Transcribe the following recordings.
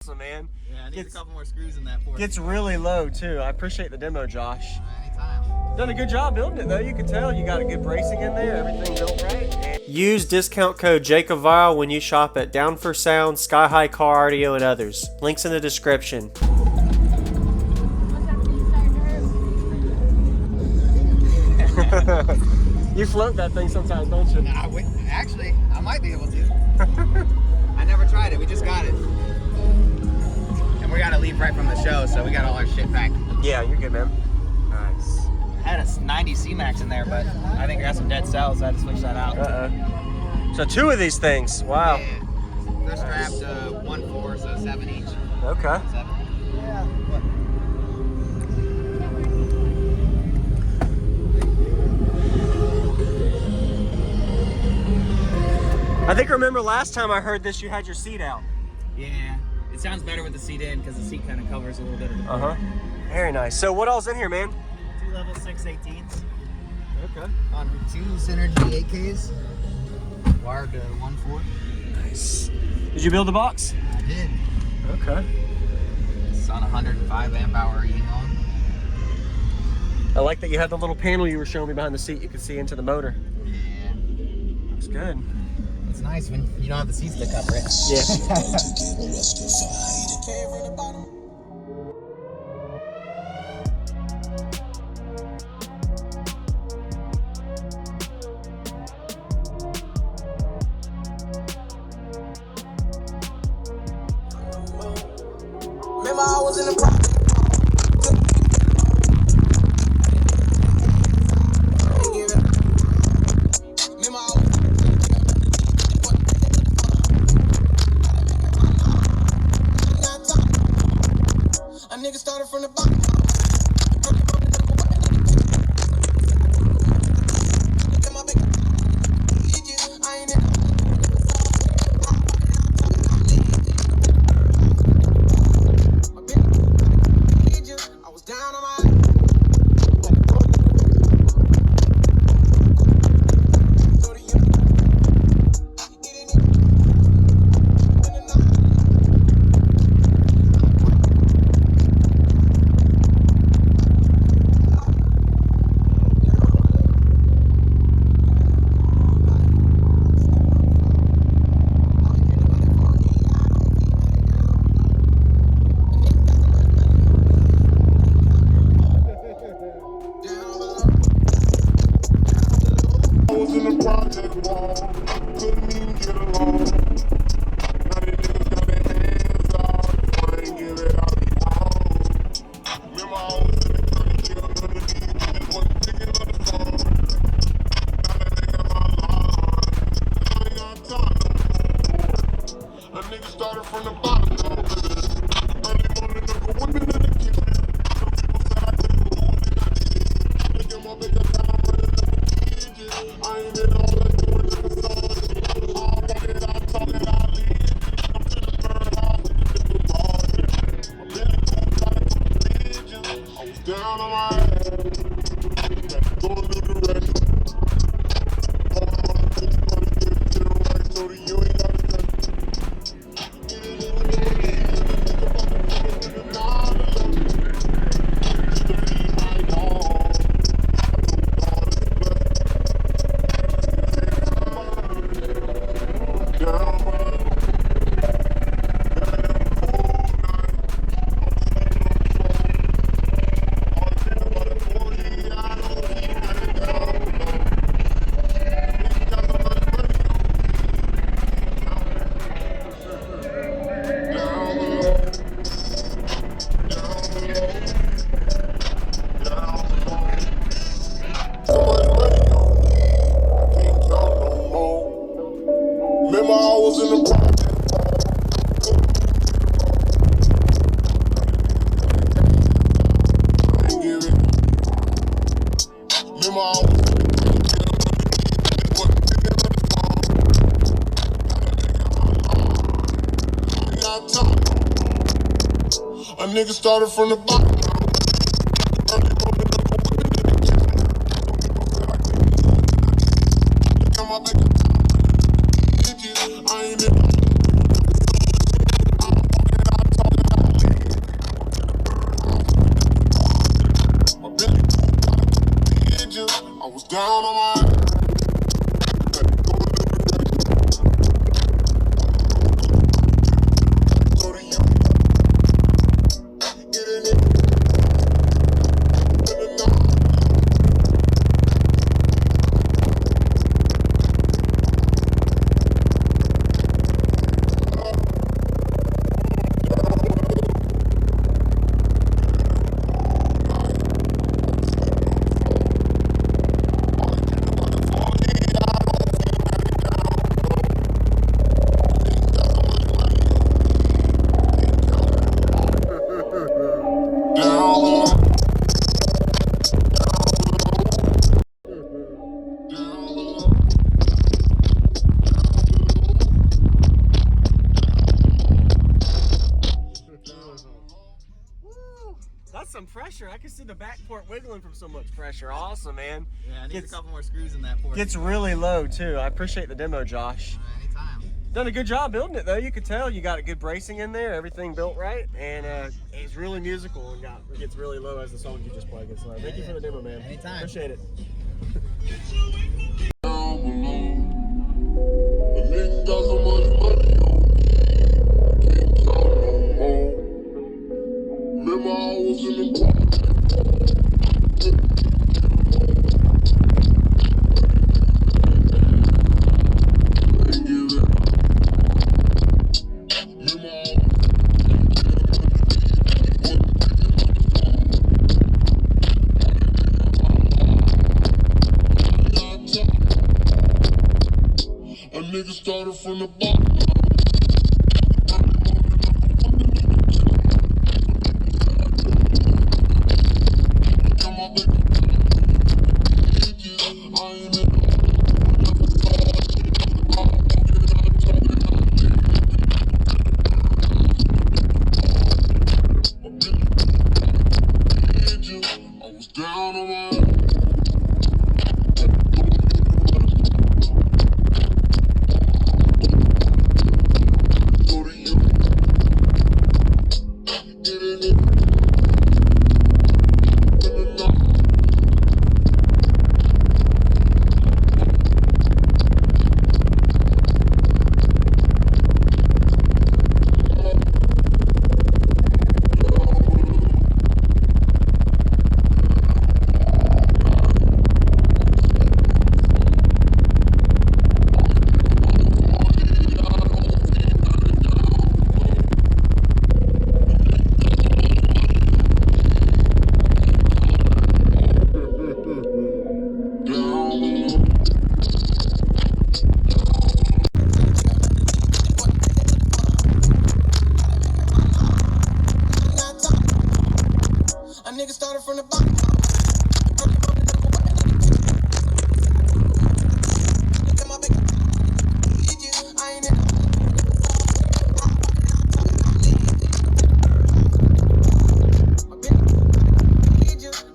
awesome, man. Yeah, I need a couple more screws in that for Gets really low too. I appreciate the demo, Josh. Anytime. Done a good job building it though. You can tell you got a good bracing in there. Everything built right. Use discount code JACOBVILE when you shop at Down for Sound, Sky High Car Audio, and others. Links in the description. You float that thing sometimes, don't you? Nah, actually, I might be able to. I never tried it. We just got it. And we got to leave right from the show, so we got all our shit packed. Yeah, you're good, man. Nice. I had a 90 C-Max in there, but I think I got some dead cells. I had to switch that out. So 2 of these things. Wow. Yeah. They're strapped 1-4, so 7 each. Okay. 7. Yeah. I think I remember last time I heard this, you had your seat out. Yeah. It sounds better with the seat in because the seat kind of covers a little bit of the floor. Very nice. So what all's in here, man? 2 level 618s. Okay. On 2 Synergy 8Ks. Wired to 1-4. Nice. Did you build the box? I did. Okay. It's on 105 amp hour E-Long. I like that you had the little panel you were showing me behind the seat. You could see into the motor. Yeah. Looks good. It's nice when you don't have the seats to cover it. Yeah. Remember I was in the project. A nigga started from the bottom. I was down on my started from the bottom. Early morning, nigga, women in the kitchen. Look at my bigger time, I ain't in all that doing to the sun. All walk it, I talk it, I leave. I'm finna burn hard with the nigga ball. I'm really cool, trying to come to vision. I was down on my ass. Going to the direction. All my mama took the money, give it to the right, so that you ain't got to touch. Remember I was in the project. Remember I was in the project. A nigga started from the bottom. I ain't in down on my That's some pressure. I can see the back port wiggling from so much pressure. Awesome, man. Yeah, I need a couple more screws in that port. Gets really low too. I appreciate the demo, Josh. Anytime. Done a good job building it though. You could tell you got a good bracing in there. Everything built right, and it's really musical and it gets really low as the song you just played gets low. Thank you for the demo, man. Anytime. Appreciate it. down below. A nigga got so much money on me, can't count no more. Remember I was in the project. A nigga started from the bottom. I was down on my nigga started from the bottom. Look at my big. I ain't in.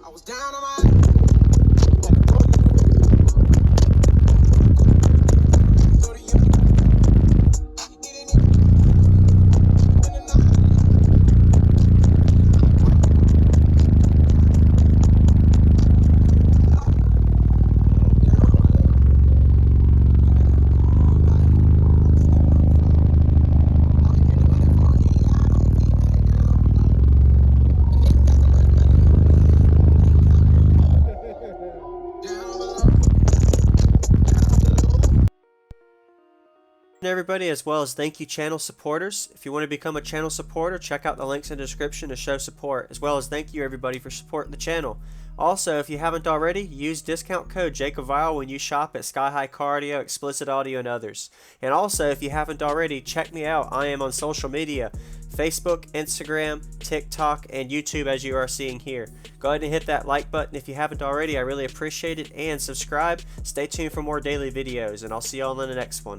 I was down on my. Everybody, as well as thank you channel supporters. If you want to become a channel supporter, check out the links in the description to show support, as well as thank you everybody for supporting the channel. Also, if you haven't already, use discount code JACOVILE when you shop at Sky High Car Audio, Explicit Audio, and others. And also, if you haven't already, check me out. I am on social media, Facebook, Instagram, TikTok, and YouTube, as you are seeing here. Go ahead and hit that like button if you haven't already. I really appreciate it. And subscribe. Stay tuned for more daily videos, and I'll see y'all in the next one.